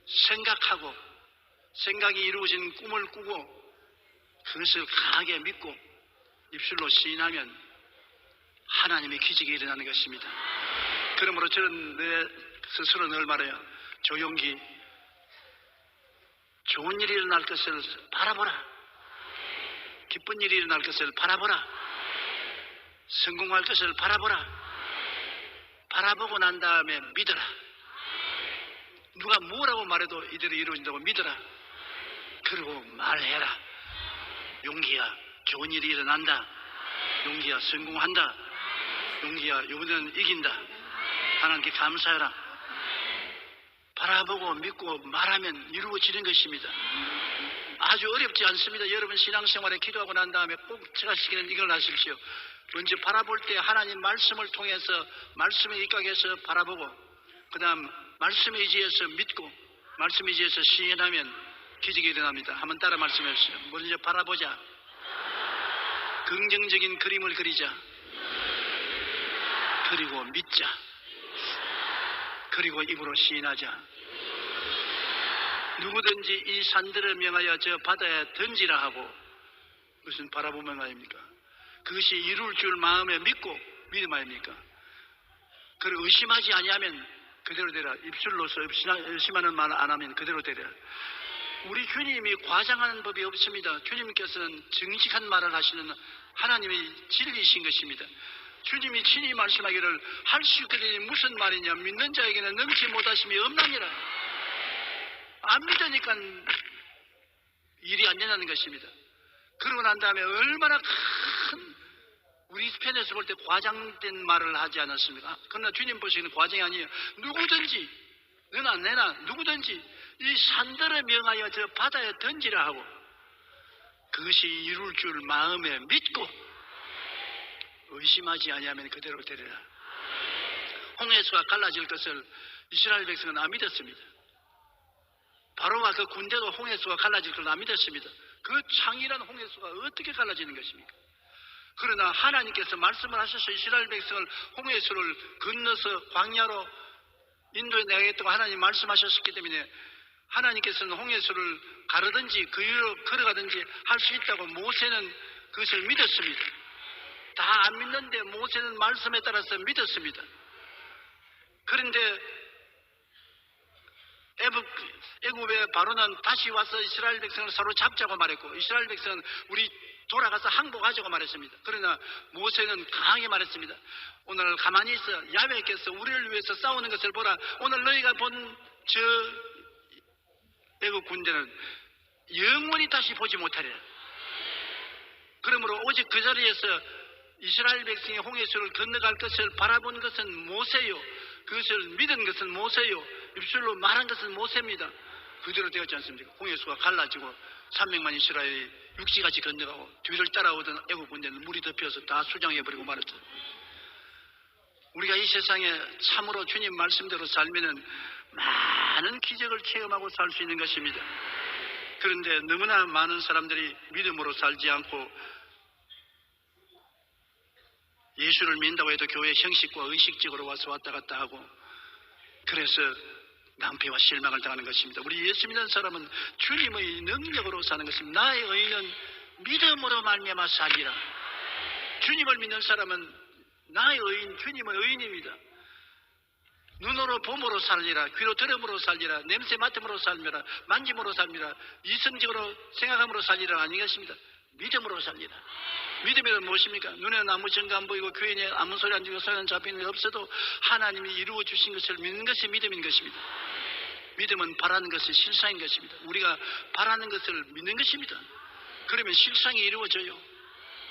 생각하고 생각이 이루어진 꿈을 꾸고 그것을 강하게 믿고 입술로 시인하면 하나님의 기적이 일어나는 것입니다. 그러므로 저는 내 스스로 늘 말해요. 조용히 좋은 일이 일어날 것을 바라보라. 기쁜 일이 일어날 것을 바라보라. 성공할 것을 바라보라. 바라보고 난 다음에 믿어라. 누가 뭐라고 말해도 이대로 이루어진다고 믿어라. 그리고 말해라. 용기야, 좋은 일이 일어난다. 용기야, 성공한다. 용기야, 이번에는 이긴다. 하나님께 감사해라. 바라보고 믿고 말하면 이루어지는 것입니다. 아주 어렵지 않습니다. 여러분 신앙생활에 기도하고 난 다음에 꼭 제가 시키는 이걸 하십시오. 먼저 바라볼 때 하나님 말씀을 통해서 말씀에 입각해서 바라보고 그 다음 말씀에 의지해서 믿고 말씀에 의지해서 시인하면 기적이 일어납니다. 한번 따라 말씀해 주세요. 먼저 바라보자. 긍정적인 그림을 그리자. 그리고 믿자. 그리고 입으로 시인하자. 누구든지 이 산들을 명하여 저 바다에 던지라 하고 무슨 바라보면 아닙니까? 그것이 이룰 줄 마음에 믿고 믿음 아닙니까? 그를 의심하지 아니하면 그대로 되라. 입술로서 의심하는 말 안 하면 그대로 되라. 우리 주님이 과장하는 법이 없습니다. 주님께서는 정직한 말을 하시는 하나님의 진리이신 것입니다. 주님이 친히 말씀하기를 할 수 있거든요. 무슨 말이냐? 믿는 자에게는 넘지 못하심이 없나니라. 안 믿으니까 일이 안 된다는 것입니다. 그러고 난 다음에 얼마나 큰 우리 편에서 볼 때 과장된 말을 하지 않았습니까? 그러나 주님 보시기에는 과장이 아니에요. 누구든지 너나 내나 누구든지 이 산들을 명하여 저 바다에 던지라 하고 그것이 이룰 줄 마음에 믿고 의심하지 아니하면 그대로 되리라. 홍해수가 갈라질 것을 이스라엘 백성은 안 믿었습니다. 바로와 그 군대도 홍해수가 갈라질 것을 안 믿었습니다. 그 창이란 홍해수가 어떻게 갈라지는 것입니까? 그러나 하나님께서 말씀을 하셔서 이스라엘 백성을 홍해수를 건너서 광야로 인도에 내겠다고 하나님 말씀하셨기 때문에 하나님께서는 홍해수를 가르든지 그 위로 걸어가든지 할 수 있다고 모세는 그것을 믿었습니다. 다 안 믿는데 모세는 말씀에 따라서 믿었습니다. 그런데 애굽의 바로는 다시 와서 이스라엘 백성을 사로잡자고 말했고 이스라엘 백성은 우리 돌아가서 항복하자고 말했습니다. 그러나 모세는 강하게 말했습니다. 오늘 가만히 있어. 야훼께서 우리를 위해서 싸우는 것을 보라. 오늘 너희가 본 저 애굽 군대는 영원히 다시 보지 못하리라. 그러므로 오직 그 자리에서 이스라엘 백성이 홍해수를 건너갈 것을 바라본 것은 모세요. 그것을 믿은 것은 모세요. 입술로 말한 것은 모세입니다. 그대로 되었지 않습니까? 홍해수가 갈라지고 300만 이스라엘이 육지같이 건너가고 뒤를 따라오던 애국 군대는 물이 덮여서 다 수장해버리고 말았죠. 우리가 이 세상에 참으로 주님 말씀대로 살면은 많은 기적을 체험하고 살 수 있는 것입니다. 그런데 너무나 많은 사람들이 믿음으로 살지 않고 예수를 믿는다고 해도 교회 형식과 의식적으로 와서 왔다 갔다 하고 그래서 낭패와 실망을 당하는 것입니다. 우리 예수 믿는 사람은 주님의 능력으로 사는 것입니다. 나의 의인은 믿음으로 말미암아 살리라. 주님을 믿는 사람은 나의 의인, 주님의 의인입니다. 눈으로 봄으로 살리라, 귀로 들음으로 살리라, 냄새 맡음으로 살리라, 만짐으로 살리라, 이성적으로 생각함으로 살리라 아닌 것입니다. 믿음으로 살리라. 믿음이란 무엇입니까? 눈에는 아무 증거 안 보이고 귀에 아무 소리 안 들리고 손에 잡히는 게 없어도 하나님이 이루어 주신 것을 믿는 것이 믿음인 것입니다. 믿음은 바라는 것이 실상인 것입니다. 우리가 바라는 것을 믿는 것입니다. 그러면 실상이 이루어져요.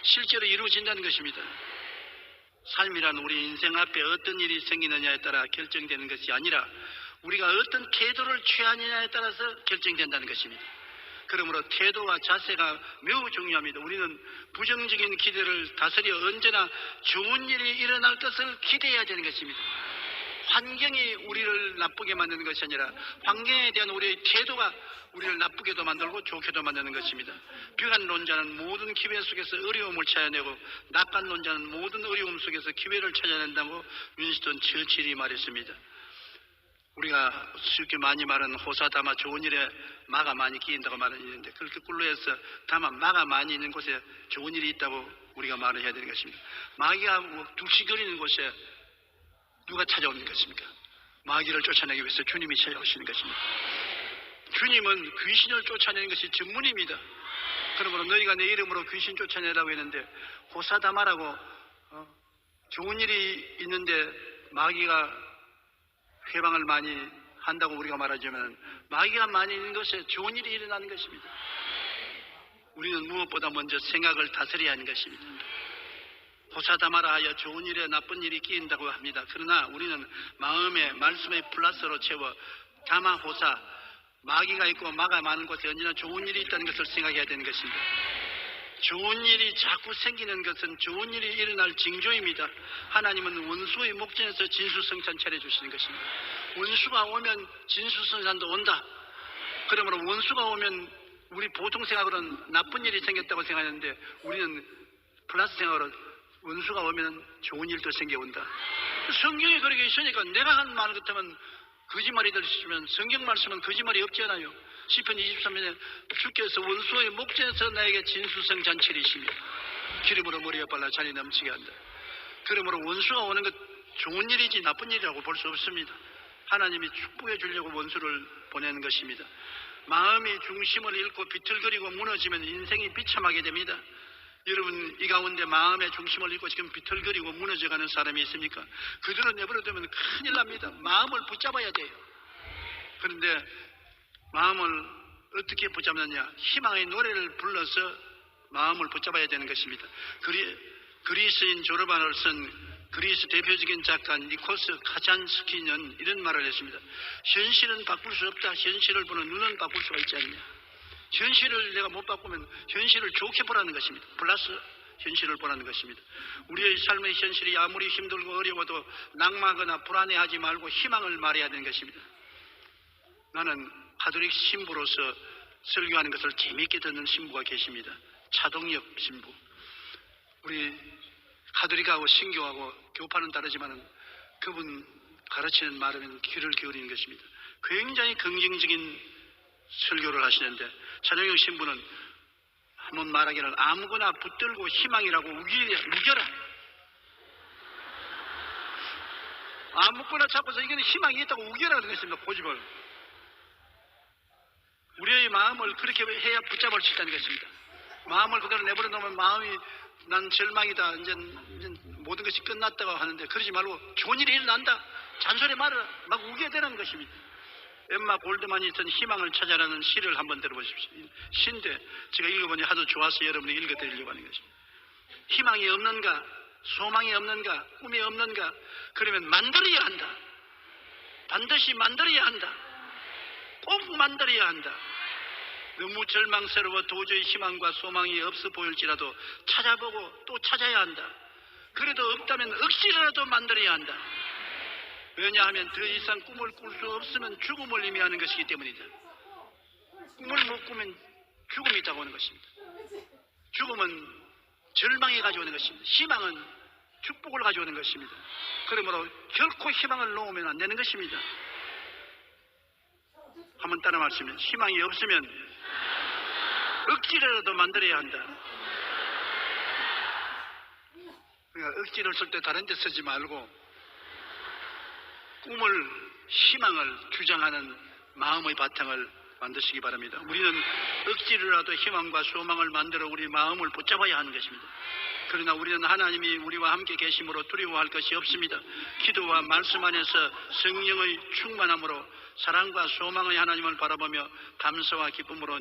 실제로 이루어진다는 것입니다. 삶이란 우리 인생 앞에 어떤 일이 생기느냐에 따라 결정되는 것이 아니라 우리가 어떤 태도를 취하느냐에 따라서 결정된다는 것입니다. 그러므로 태도와 자세가 매우 중요합니다. 우리는 부정적인 기대를 다스려 언제나 좋은 일이 일어날 것을 기대해야 되는 것입니다. 환경이 우리를 나쁘게 만드는 것이 아니라 환경에 대한 우리의 태도가 우리를 나쁘게도 만들고 좋게도 만드는 것입니다. 비관론자는 모든 기회 속에서 어려움을 찾아내고 낙관론자는 모든 어려움 속에서 기회를 찾아낸다고 윈스턴 처칠이 말했습니다. 우리가 쉽게 많이 말하는 호사다마 좋은 일에 마가 많이 끼인다고 말은 있는데 그렇게 꿀로해서 다만 마가 많이 있는 곳에 좋은 일이 있다고 우리가 말을 해야 되는 것입니다. 마귀가 둥실거리는 곳에 누가 찾아오는 것입니까? 마귀를 쫓아내기 위해서 주님이 찾아오시는 것입니다. 주님은 귀신을 쫓아내는 것이 전문입니다. 그러므로 너희가 내 이름으로 귀신 쫓아내라고 했는데 호사다마라고 좋은 일이 있는데 마귀가 회방을 많이 한다고 우리가 말하자면 마귀가 많이 있는 곳에 좋은 일이 일어나는 것입니다. 우리는 무엇보다 먼저 생각을 다스려야 하는 것입니다. 호사다마라 하여 좋은 일에 나쁜 일이 끼인다고 합니다. 그러나 우리는 마음에 말씀의 플러스로 채워 다마호사 마귀가 있고 마가 많은 곳에 언제나 좋은 일이 있다는 것을 생각해야 되는 것입니다. 좋은 일이 자꾸 생기는 것은 좋은 일이 일어날 징조입니다. 하나님은 원수의 목전에서 진수성찬 차려주시는 것입니다. 원수가 오면 진수성찬도 온다. 그러므로 원수가 오면 우리 보통 생각으로는 나쁜 일이 생겼다고 생각하는데 우리는 플러스 생각으로 원수가 오면 좋은 일도 생겨온다. 성경에 그렇게 있으니까 내가 한 말 같으면 거짓말이 들으시면 성경 말씀은 거짓말이 없잖아요. 시편 23편에 주께서 원수의 목전에서 나에게 진수성 잔치리시며 기름으로 머리에 발라 잔이 넘치게 한다. 그러므로 원수가 오는 것 좋은 일이지 나쁜 일이라고 볼 수 없습니다. 하나님이 축복해 주려고 원수를 보내는 것입니다. 마음이 중심을 잃고 비틀거리고 무너지면 인생이 비참하게 됩니다. 여러분 이 가운데 마음의 중심을 잃고 지금 비틀거리고 무너져가는 사람이 있습니까? 그들을 내버려두면 큰일 납니다. 마음을 붙잡아야 돼요. 그런데 마음을 어떻게 붙잡느냐? 희망의 노래를 불러서 마음을 붙잡아야 되는 것입니다. 그리스인 조르반을 쓴 그리스 대표적인 작가 니코스 카잔스키는 이런 말을 했습니다. 현실은 바꿀 수 없다. 현실을 보는 눈은 바꿀 수가 있지 않냐. 현실을 내가 못 바꾸면 현실을 좋게 보라는 것입니다. 플러스 현실을 보라는 것입니다. 우리의 삶의 현실이 아무리 힘들고 어려워도 낙마하거나 불안해하지 말고 희망을 말해야 되는 것입니다. 나는 가톨릭 신부로서 설교하는 것을 재미있게 듣는 신부가 계십니다. 차동엽 신부. 우리 가톨릭하고 신교하고 교파는 다르지만 그분 가르치는 말에는 귀를 기울이는 것입니다. 굉장히 긍정적인 설교를 하시는데 차동엽 신부는 한번 말하기를 아무거나 붙들고 희망이라고 우겨라. 아무거나 잡고서 이거는 희망이 있다고 우겨라 그런 것입니다. 고집을. 우리의 마음을 그렇게 해야 붙잡을 수 있다는 것입니다. 마음을 그대로 내버려 놓으면 마음이 난 절망이다. 이제 모든 것이 끝났다고 하는데 그러지 말고 좋은 일이 일어난다. 잔소리 말아라. 막 우겨야 되는 것입니다. 엠마 골드만이 쓴 희망을 찾아라는 시를 한번 들어보십시오. 시인데 제가 읽어보니 하도 좋아서 여러분이 읽어드리려고 하는 것입니다. 희망이 없는가? 소망이 없는가? 꿈이 없는가? 그러면 만들어야 한다. 반드시 만들어야 한다. 꼭 만들어야 한다. 너무 절망스러워 도저히 희망과 소망이 없어 보일지라도 찾아보고 또 찾아야 한다. 그래도 없다면 억지로라도 만들어야 한다. 왜냐하면 더 이상 꿈을 꿀 수 없으면 죽음을 의미하는 것이기 때문이다. 꿈을 못 꾸면 죽음이 있다고 하는 것입니다. 죽음은 절망이 가져오는 것입니다. 희망은 축복을 가져오는 것입니다. 그러므로 결코 희망을 놓으면 안 되는 것입니다. 한번 따라 말씀해. 희망이 없으면 억지로라도 만들어야 한다. 그러니까 억지를 쓸 때 다른 데 쓰지 말고 꿈을, 희망을 주장하는 마음의 바탕을 만드시기 바랍니다. 우리는 억지로라도 희망과 소망을 만들어 우리 마음을 붙잡아야 하는 것입니다. 그러나 우리는 하나님이 우리와 함께 계심으로 두려워할 것이 없습니다. 기도와 말씀 안에서 성령의 충만함으로 사랑과 소망의 하나님을 바라보며 감사와 기쁨으로